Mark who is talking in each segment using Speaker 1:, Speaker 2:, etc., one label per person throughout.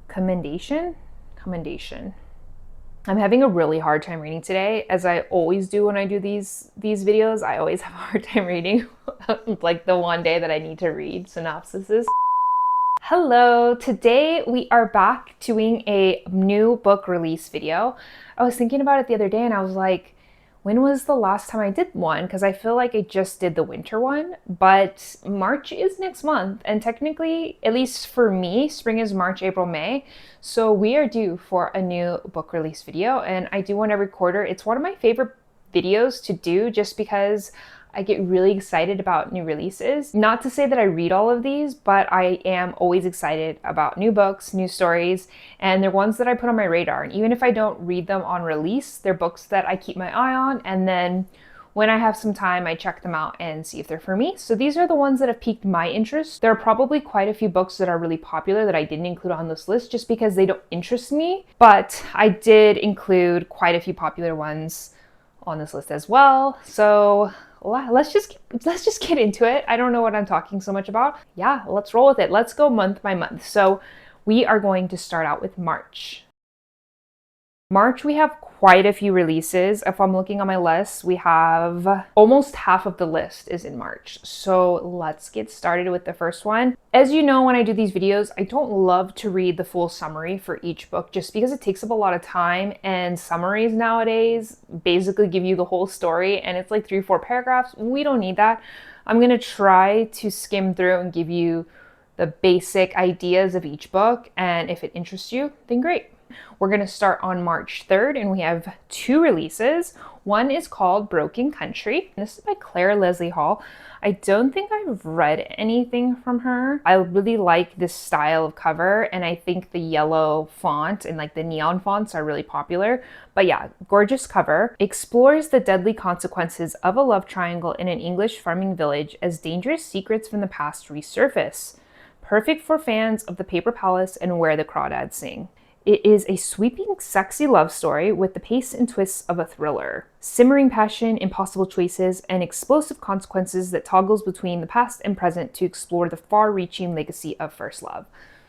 Speaker 1: Commendation. I'm having a really hard time reading today, as I always do when I do these videos. I always have a hard time reading like the one day that I need to read synopsises. Hello, today we are back doing a new book release video. I was thinking about it the other day and I was like, when was the last time I did one? Because I feel like I just did the winter one, but March is next month. And technically, at least for me, spring is March, April, May. So we are due for a new book release video. And I do one every quarter. It's one of my favorite videos to do just because I get really excited about new releases. Not to say that I read all of these, but I am always excited about new books, new stories, and they're ones that I put on my radar. And even if I don't read them on release, they're books that I keep my eye on, and then when I have some time, I check them out and see if they're for me. So these are the ones that have piqued my interest. There are probably quite a few books that are really popular that I didn't include on this list just because they don't interest me, but I did include quite a few popular ones on this list as well. So let's just get into it. I don't know what I'm talking so much about. Yeah, let's roll with it. Let's go month by month. So we are going to start out with March. March, we have quite a few releases. If I'm looking on my list, we have almost half of the list is in March. So let's get started with the first one. As you know, when I do these videos, I don't love to read the full summary for each book just because it takes up a lot of time, and summaries nowadays basically give you the whole story and it's like 3-4 paragraphs. We don't need that. I'm gonna try to skim through and give you the basic ideas of each book, and if it interests you, then great. We're going to start on March 3rd, and we have 2 releases. One is called Broken Country. This is by Claire Leslie Hall. I don't think I've read anything from her. I really like this style of cover, and I think the yellow font and like the neon fonts are really popular. But yeah, gorgeous cover. Explores the deadly consequences of a love triangle in an English farming village as dangerous secrets from the past resurface. Perfect for fans of The Paper Palace and Where the Crawdads Sing. It is a sweeping, sexy love story with the pace and twists of a thriller. Simmering passion, impossible choices, and explosive consequences that toggles between the past and present to explore the far-reaching legacy of first love.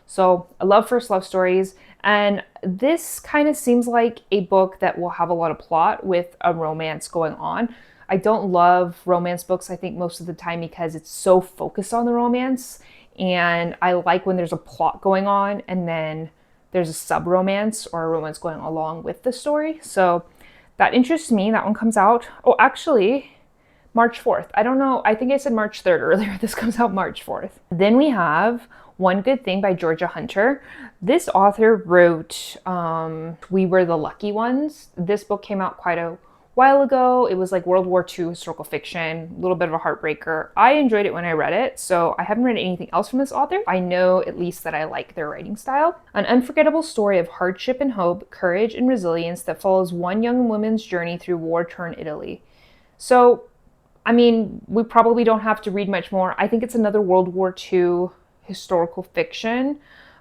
Speaker 1: So I love first love stories, and this kind of seems like a book that will have a lot of plot with a romance going on. I don't love romance books, I think, most of the time because it's so focused on the romance, and I like when there's a plot going on and then there's a sub-romance or a romance going along with the story. So that interests me. That one comes out, oh, actually, March 4th. I don't know, I think I said March 3rd earlier. This comes out March 4th. Then we have One Good Thing by Georgia Hunter. This author wrote We Were the Lucky Ones. This book came out quite a while ago. It was like World War II historical fiction, a little bit of a heartbreaker. I enjoyed it when I read it, so I haven't read anything else from this author. I know at least that I like their writing style. An unforgettable story of hardship and hope, courage and resilience that follows one young woman's journey through war-torn Italy. So, I mean, we probably don't have to read much more. I think it's another World War II historical fiction,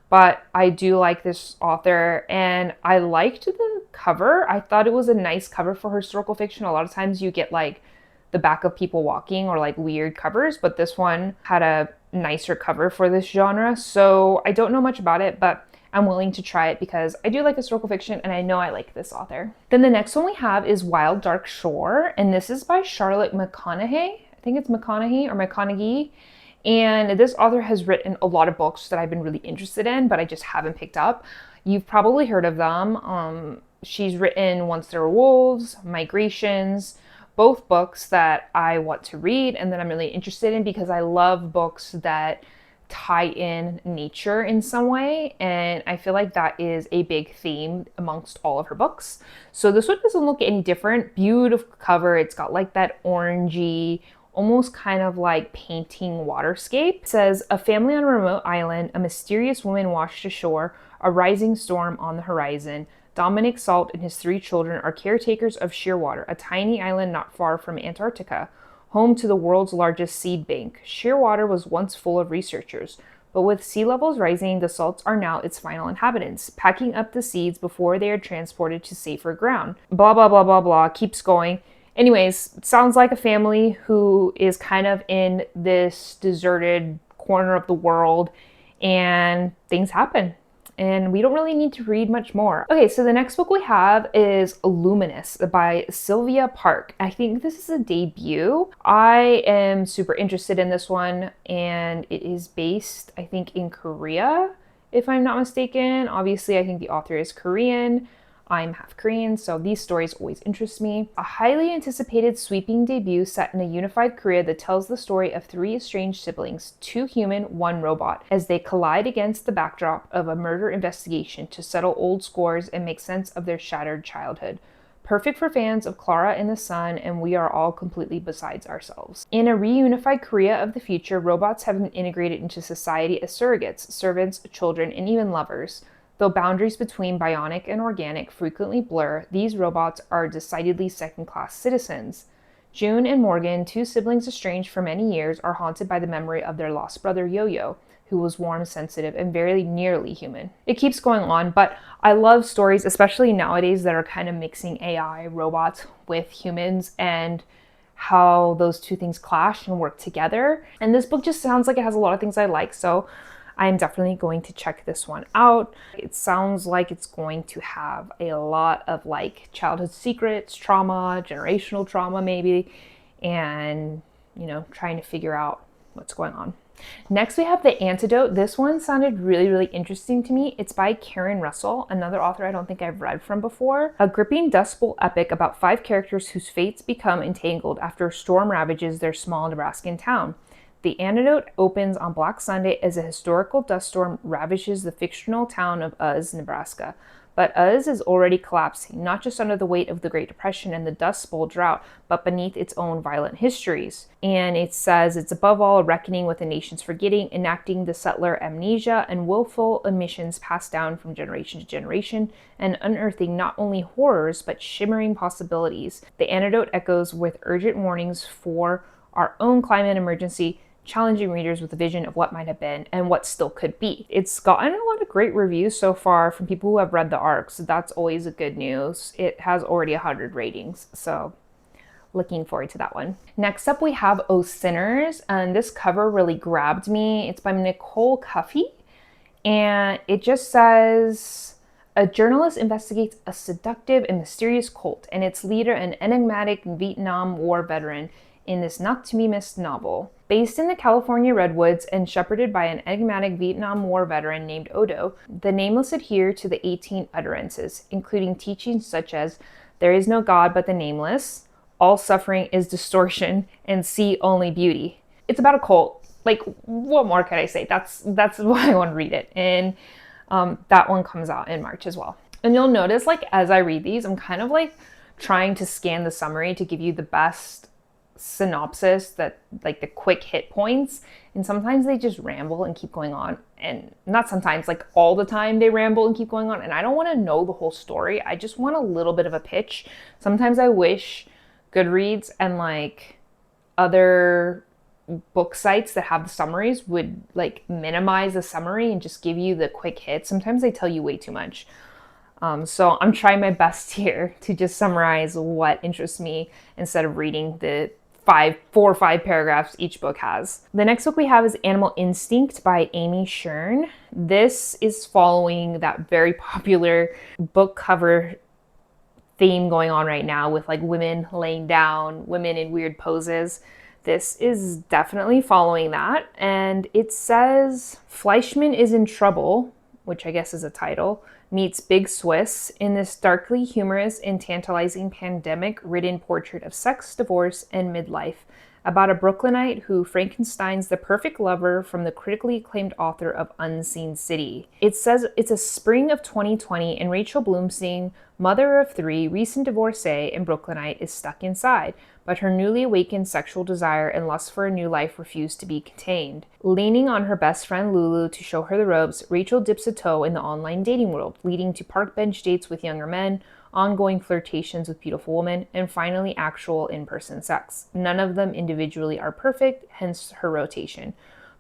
Speaker 1: but I do like this author, and I liked the cover. I thought it was a nice cover for historical fiction. A lot of times you get like the back of people walking or like weird covers, but this one had a nicer cover for this genre. So I don't know much about it, but I'm willing to try it because I do like historical fiction and I know I like this author. Then the next one we have is Wild Dark Shore, and this is by Charlotte McConaghy. I think it's McConaghy or McConaghy. And this author has written a lot of books that I've been really interested in, but I just haven't picked up. You've probably heard of them. She's written Once There Were Wolves, Migrations, both books that I want to read and that I'm really interested in because I love books that tie in nature in some way, and I feel like that is a big theme amongst all of her books. So this one doesn't look any different. Beautiful cover. It's got like that orangey, almost kind of like painting waterscape. It says, a family on a remote island, a mysterious woman washed ashore, a rising storm on the horizon. Dominic Salt and his 3 children are caretakers of Shearwater, a tiny island not far from Antarctica, home to the world's largest seed bank. Shearwater was once full of researchers, but with sea levels rising, the Salts are now its final inhabitants, packing up the seeds before they are transported to safer ground. Blah, blah, blah, blah, blah, keeps going. Anyways, sounds like a family who is kind of in this deserted corner of the world and things happen. and we don't really need to read much more. Okay, so the next book we have is Luminous by Sylvia Park. I think this is a debut. I am super interested in this one, and it is based, I think, in Korea, if I'm not mistaken. Obviously, I think the author is Korean. I'm half Korean, so these stories always interest me. A highly anticipated sweeping debut set in a unified Korea that tells the story of three estranged siblings, 2 human, 1 robot, as they collide against the backdrop of a murder investigation to settle old scores and make sense of their shattered childhood. Perfect for fans of Clara and the Sun, and we are all completely besides ourselves. In a reunified Korea of the future, robots have been integrated into society as surrogates, servants, children, and even lovers. Though boundaries between bionic and organic frequently blur, these robots are decidedly second-class citizens. June and Morgan, 2 siblings estranged for many years, are haunted by the memory of their lost brother Yo-Yo, who was warm, sensitive, and very nearly human. It keeps going on, but I love stories, especially nowadays, that are kind of mixing AI, robots, with humans, and how those two things clash and work together. And this book just sounds like it has a lot of things I like, so I'm definitely going to check this one out. It sounds like it's going to have a lot of like childhood secrets, trauma, generational trauma maybe, and trying to figure out what's going on. Next we have The Antidote. This one sounded really interesting to me. It's by Karen Russell, another author I don't think I've read from before. A gripping Dust Bowl epic about 5 characters whose fates become entangled after a storm ravages their small Nebraskan town. The Antidote opens on Black Sunday as a historical dust storm ravages the fictional town of Uz, Nebraska. But Uz is already collapsing, not just under the weight of the Great Depression and the Dust Bowl drought, but beneath its own violent histories. And it says it's above all a reckoning with the nation's forgetting, enacting the settler amnesia and willful omissions passed down from generation to generation, and unearthing not only horrors, but shimmering possibilities. The Antidote echoes with urgent warnings for our own climate emergency, challenging readers with a vision of what might have been and what still could be. It's gotten a lot of great reviews so far from people who have read the arc, so that's always a good news. It has already 100 ratings, so looking forward to that one. Next up we have Oh Sinners, and this cover really grabbed me. It's by Nicole Cuffey, and it just says, a journalist investigates a seductive and mysterious cult and its leader, an enigmatic Vietnam War veteran, in this not-to-be-missed novel. Based in the California redwoods and shepherded by an enigmatic Vietnam War veteran named Odo, the nameless adhere to the 18 utterances, including teachings such as, there is no God but the nameless, all suffering is distortion, and see only beauty. It's about a cult. Like, what more could I say? That's why I want to read it. And that one comes out in March as well. And you'll notice, like, as I read these, I'm kind of like trying to scan the summary to give you the best synopsis, that like the quick hit points, and sometimes they just ramble and keep going on, and not sometimes, like all the time they ramble and keep going on, and I don't want to know the whole story. I just want a little bit of a pitch. Sometimes I wish Goodreads and like other book sites that have the summaries would like minimize the summary and just give you the quick hits. Sometimes they tell you way too much. So I'm trying my best here to just summarize what interests me instead of reading the 4 or 5 paragraphs each book has. The next book we have is Animal Instinct by Amy Shern. This is following that very popular book cover theme going on right now with like women laying down, women in weird poses. This is definitely following that. And it says Fleischman is in trouble, which I guess is a title, meets Big Swiss in this darkly humorous and tantalizing pandemic-ridden portrait of sex, divorce, and midlife, about a Brooklynite who Frankensteins the perfect lover from the critically acclaimed author of Unseen City. It says it's a spring of 2020 and Rachel Bloomsing, mother of 3, recent divorcee and Brooklynite, is stuck inside, but her newly awakened sexual desire and lust for a new life refuse to be contained. Leaning on her best friend Lulu to show her the ropes, Rachel dips a toe in the online dating world, leading to park bench dates with younger men, ongoing flirtations with beautiful women, and finally actual in-person sex. None of them individually are perfect, hence her rotation.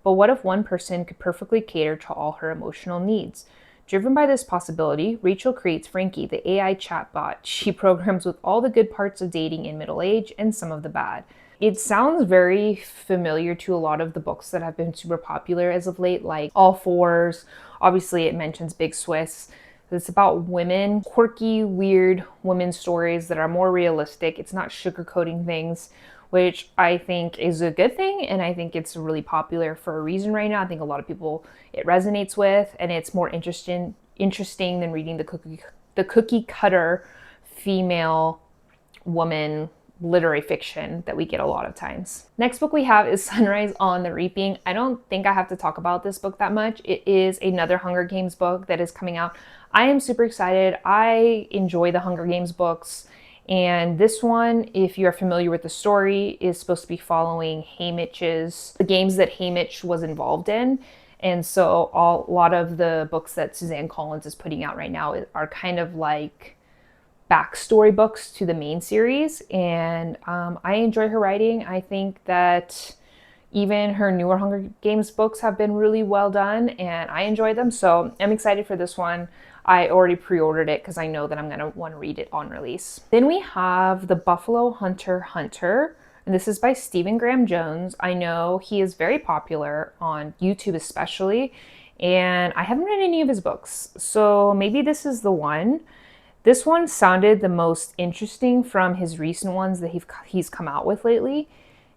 Speaker 1: But what if one person could perfectly cater to all her emotional needs? Driven by this possibility, Rachel creates Frankie, the AI chatbot she programs with all the good parts of dating in middle age and some of the bad. It sounds very familiar to a lot of the books that have been super popular as of late, like All Fours, Obviously, it mentions Big Swiss. It's about women, quirky, weird women's stories that are more realistic. It's not sugarcoating things, which I think is a good thing. And I think it's really popular for a reason right now. I think a lot of people it resonates with, and it's more interesting than reading the cookie cutter female woman literary fiction that we get a lot of times. Next book we have is Sunrise on the Reaping. I don't think I have to talk about this book that much. It is another Hunger Games book that is coming out. I am super excited. I enjoy the Hunger Games books. And this one, if you're familiar with the story, is supposed to be following the games that Haymitch was involved in. And so a lot of the books that Suzanne Collins is putting out right now are kind of like backstory books to the main series, and I enjoy her writing. I think that even her newer Hunger Games books have been really well done, and I enjoy them, so I'm excited for this one. I already pre-ordered it because I know that I'm going to want to read it on release. Then we have The Buffalo Hunter Hunter, and this is by Stephen Graham Jones. I know he is very popular on YouTube especially, and I haven't read any of his books, so maybe this is the one. This one sounded the most interesting from his recent ones that he's come out with lately.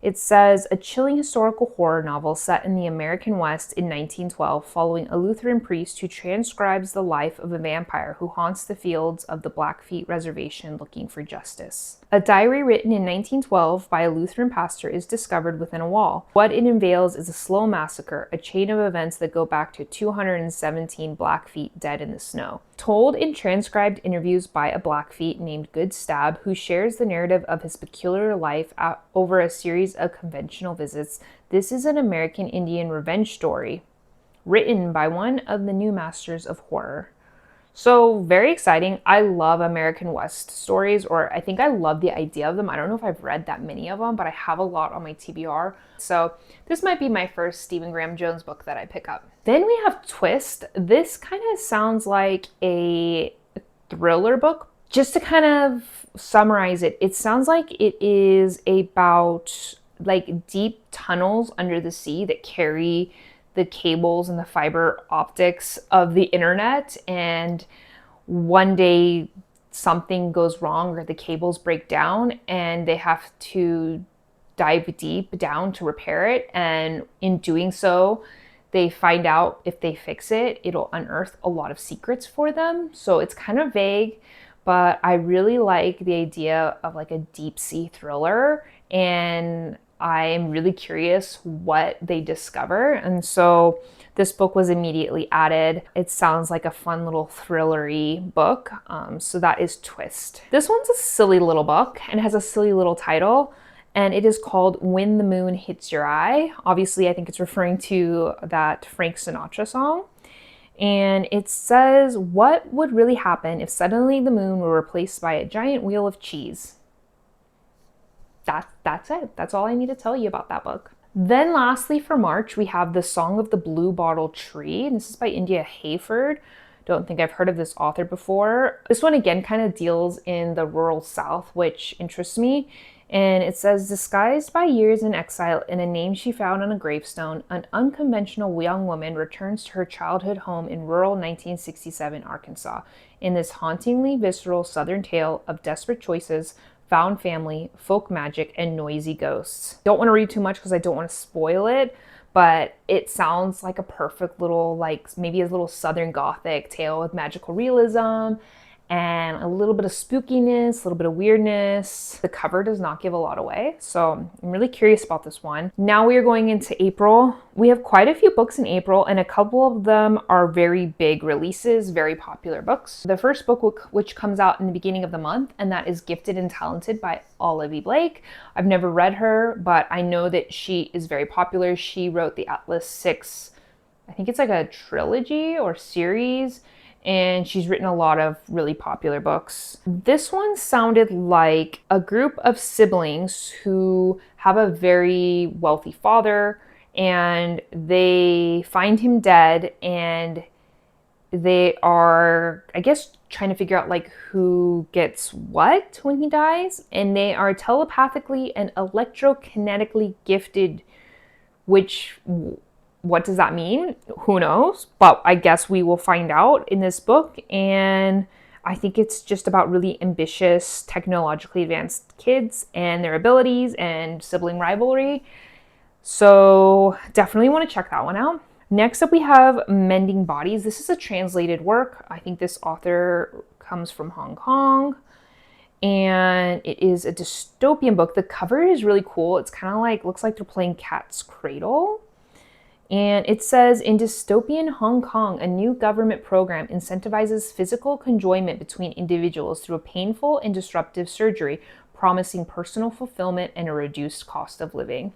Speaker 1: It says, a chilling historical horror novel set in the American West in 1912, following a Lutheran priest who transcribes the life of a vampire who haunts the fields of the Blackfeet Reservation looking for justice. A diary written in 1912 by a Lutheran pastor is discovered within a wall. What it unveils is a slow massacre, a chain of events that go back to 217 Blackfeet dead in the snow. Told in transcribed interviews by a Blackfeet named Good Stab, who shares the narrative of his peculiar life over a series of conventional visits, this is an American Indian revenge story written by one of the new masters of horror. So very exciting. I love American West stories, or I think I love the idea of them. I don't know if I've read that many of them, but I have a lot on my TBR. So this might be my first Stephen Graham Jones book that I pick up. Then we have Twist. This kind of sounds like a thriller book. Just to kind of summarize it, it sounds like it is about like deep tunnels under the sea that carry the cables and the fiber optics of the internet, and one day something goes wrong or the cables break down and they have to dive deep down to repair it, and in doing so they find out if they fix it, it'll unearth a lot of secrets for them. So it's kind of vague, but I really like the idea of like a deep sea thriller, and I'm really curious what they discover. And so this book was immediately added. It sounds like a fun little thrillery book. So that is Twist. This one's a silly little book and has a silly little title, and it is called When the Moon Hits Your Eye. Obviously, I think it's referring to that Frank Sinatra song. And it says, what would really happen if suddenly the moon were replaced by a giant wheel of cheese? That's it. That's all I need to tell you about that book. Then lastly for March, we have The Song of the Blue Bottle Tree. And this is by India Hayford. Don't think I've heard of this author before. This one again kind of deals in the rural South, which interests me. And it says, disguised by years in exile and a name she found on a gravestone, an unconventional young woman returns to her childhood home in rural 1967 Arkansas in this hauntingly visceral Southern tale of desperate choices, found family, folk magic, and noisy ghosts. Don't want to read too much because I don't want to spoil it, but it sounds like a perfect little, like maybe a little Southern Gothic tale with magical realism and a little bit of spookiness, a little bit of weirdness. The cover does not give a lot away, so I'm really curious about this one. Now we are going into April. We have quite a few books in April, and a couple of them are very big releases, very popular books. The first book which comes out in the beginning of the month, and that is Gifted and Talented by Olivia Blake. I've never read her, but I know that she is very popular. She wrote the Atlas 6, I think it's like a trilogy or series, and she's written a lot of really popular books. This one sounded like a group of siblings who have a very wealthy father, and they find him dead, and they are, I guess, trying to figure out like who gets what when he dies, and they are telepathically and electrokinetically gifted, which What does that mean? Who knows? But I guess we will find out in this book. And I think it's just about really ambitious, technologically advanced kids and their abilities and sibling rivalry. So definitely want to check that one out. Next up, we have Mending Bodies. This is a translated work. I think this author comes from Hong Kong, and it is a dystopian book. The cover is really cool. It's kind of like, looks like they're playing Cat's Cradle. And it says, in dystopian Hong Kong, a new government program incentivizes physical conjoinment between individuals through a painful and disruptive surgery, promising personal fulfillment and a reduced cost of living.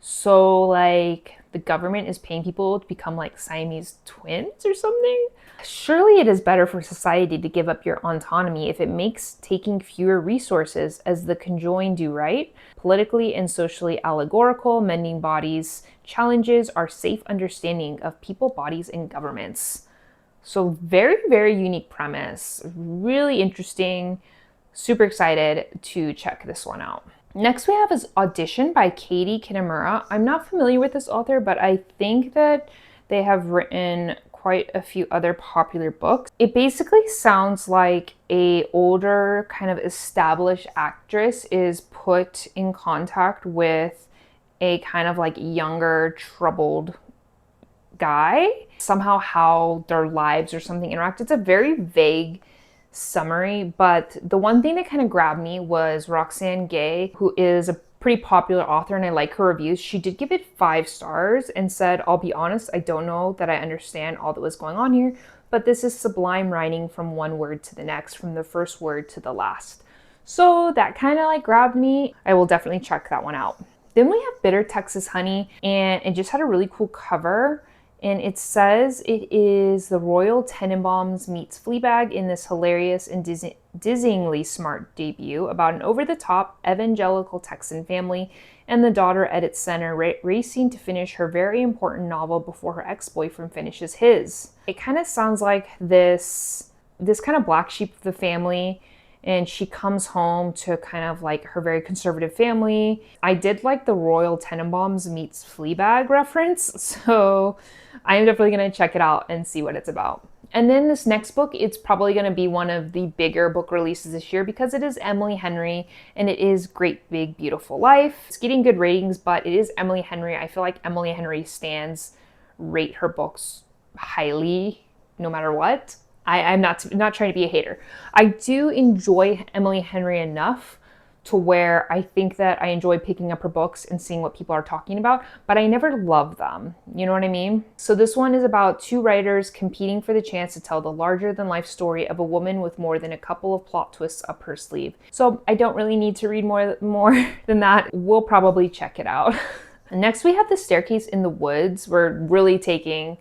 Speaker 1: So, like, the government is paying people to become like Siamese twins or something? Surely it is better for society to give up your autonomy if it makes taking fewer resources as the conjoined do, right? Politically and socially allegorical, Mending Bodies challenges our safe understanding of people, bodies, and governments. So very, very unique premise. Really interesting. Super excited to check this one out. Next we have is Audition by Katie Kitamura. I'm not familiar with this author, but I think that they have written quite a few other popular books. It basically sounds like a older kind of established actress is put in contact with a kind of like younger troubled guy. Somehow how their lives or something interact. It's a very vague summary, but the one thing that kind of grabbed me was Roxane Gay, who is a pretty popular author and I like her reviews. She did give it 5 stars and said, I'll be honest, I don't know that I understand all that was going on here, but this is sublime writing from one word to the next, from the first word to the last. So that kind of like grabbed me. I will definitely check that one out. Then we have Bitter Texas Honey, and it just had a really cool cover. And it says it is the Royal Tenenbaums meets Fleabag in this hilarious and dizzyingly smart debut about an over-the-top evangelical Texan family and the daughter at its center racing to finish her very important novel before her ex-boyfriend finishes his. It kind of sounds like this kind of black sheep of the family, and she comes home to kind of like her very conservative family. I did like the Royal Tenenbaums meets Fleabag reference, so I am definitely going to check it out and see what it's about. And then this next book, it's probably going to be one of the bigger book releases this year because it is Emily Henry and it is Great Big Beautiful Life. It's getting good ratings, but it is Emily Henry. I feel like Emily Henry stands rate her books highly no matter what. I'm not trying to be a hater. I do enjoy Emily Henry enough to where I think that I enjoy picking up her books and seeing what people are talking about, but I never love them. You know what I mean? So this one is about 2 writers competing for the chance to tell the larger-than-life story of a woman with more than a couple of plot twists up her sleeve. So I don't really need to read more than that. We'll probably check it out. Next, we have The Staircase in the Woods. We're really taking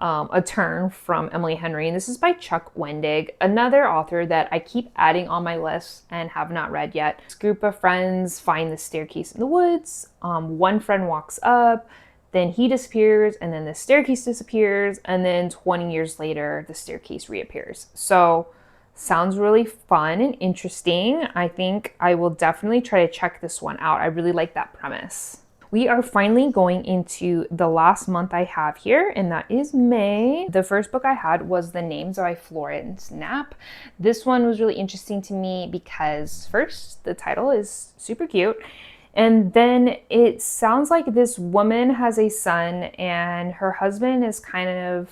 Speaker 1: a turn from Emily Henry, and this is by Chuck Wendig, another author that I keep adding on my list and have not read yet. This group of friends find the staircase in the woods. One friend walks up, then he disappears, and then the staircase disappears, and then 20 years later, the staircase reappears. So, sounds really fun and interesting. I think I will definitely try to check this one out. I really like that premise. We are finally going into the last month I have here, and that is May. The first book I had was The Names by Florence Knapp. This one was really interesting to me because first, the title is super cute, and then it sounds like this woman has a son and her husband is kind of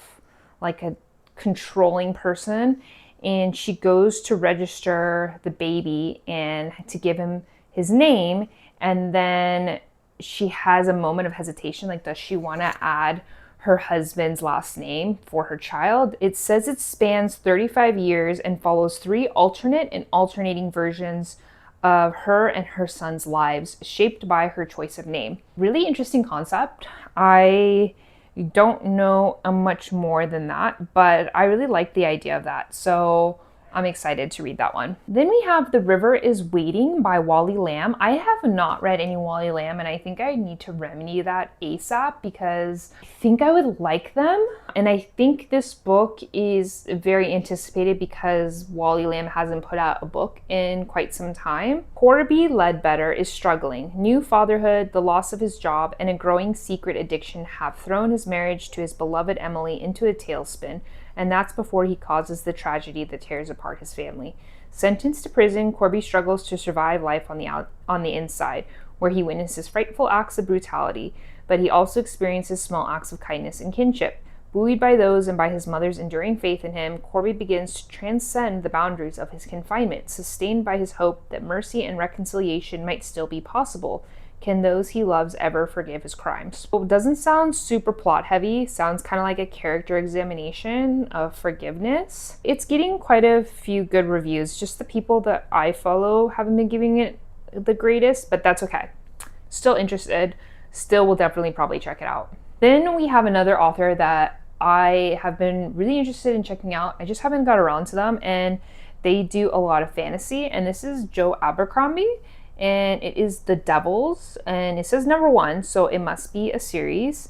Speaker 1: like a controlling person, and she goes to register the baby and to give him his name, and then she has a moment of hesitation, like does she want to add her husband's last name for her child? It says it spans 35 years and follows 3 alternate and alternating versions of her and her son's lives, shaped by her choice of name. Really interesting concept. I don't know much more than that, but I really like the idea of that. So I'm excited to read that one. Then we have The River is Waiting by Wally Lamb. I have not read any Wally Lamb, and I think I need to remedy that ASAP because I think I would like them. And I think this book is very anticipated because Wally Lamb hasn't put out a book in quite some time. Corby Ledbetter is struggling. New fatherhood, the loss of his job, and a growing secret addiction have thrown his marriage to his beloved Emily into a tailspin, and that's before he causes the tragedy that tears apart his family. Sentenced to prison, Corby struggles to survive life on the inside, where he witnesses frightful acts of brutality, but he also experiences small acts of kindness and kinship. Buoyed by those and by his mother's enduring faith in him, Corby begins to transcend the boundaries of his confinement, sustained by his hope that mercy and reconciliation might still be possible. Can those he loves ever forgive his crimes? It doesn't sound super plot heavy, sounds kind of like a character examination of forgiveness. It's getting quite a few good reviews. Just the people that I follow haven't been giving it the greatest, but that's okay. Still interested, still will definitely probably check it out. Then we have another author that I have been really interested in checking out. I just haven't got around to them, and they do a lot of fantasy, and this is Joe Abercrombie. And it is The Devils, and it says #1, so it must be a series.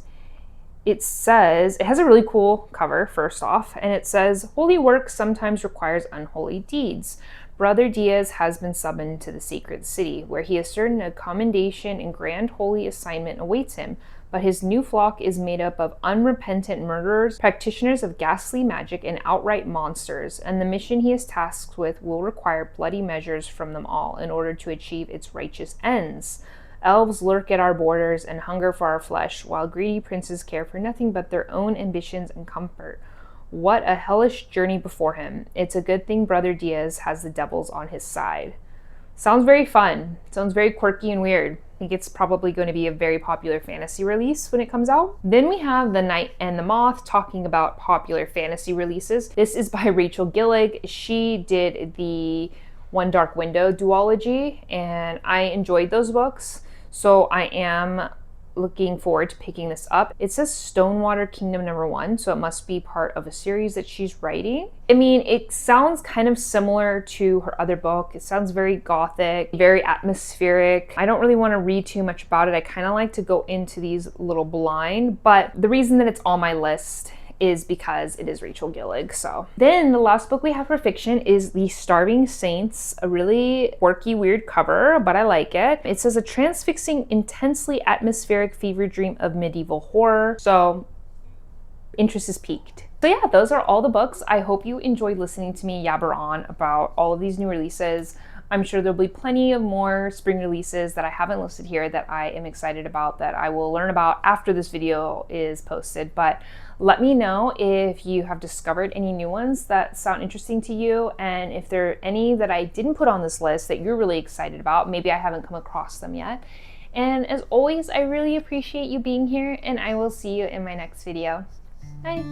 Speaker 1: It has a really cool cover, first off, and it says, "Holy work sometimes requires unholy deeds. Brother Diaz has been summoned to the sacred city, where he is certain a commendation and grand holy assignment awaits him. But his new flock is made up of unrepentant murderers, practitioners of ghastly magic, and outright monsters, and the mission he is tasked with will require bloody measures from them all in order to achieve its righteous ends. Elves lurk at our borders and hunger for our flesh, while greedy princes care for nothing but their own ambitions and comfort. What a hellish journey before him. It's a good thing Brother Diaz has the devils on his side." Sounds very fun. Sounds very quirky and weird. I think it's probably going to be a very popular fantasy release when it comes out. Then we have The Night and the Moth, talking about popular fantasy releases. This is by Rachel Gillig. She did the One Dark Window duology, and I enjoyed those books, so I am looking forward to picking this up. It says Stonewater Kingdom #1, so it must be part of a series that she's writing. I mean, it sounds kind of similar to her other book. It sounds very gothic, very atmospheric. I don't really want to read too much about it. I kind of like to go into these a little blind, but the reason that it's on my list is because it is Rachel Gillig. So then the last book we have for fiction is The Starving Saints, a really quirky, weird cover, but I like it. It says a transfixing, intensely atmospheric fever dream of medieval horror. So interest is piqued. So yeah, those are all the books. I hope you enjoyed listening to me yabber on about all of these new releases. I'm sure there'll be plenty of more spring releases that I haven't listed here that I am excited about, that I will learn about after this video is posted. But let me know if you have discovered any new ones that sound interesting to you, and if there are any that I didn't put on this list that you're really excited about. Maybe I haven't come across them yet. And as always, I really appreciate you being here, and I will see you in my next video. Bye!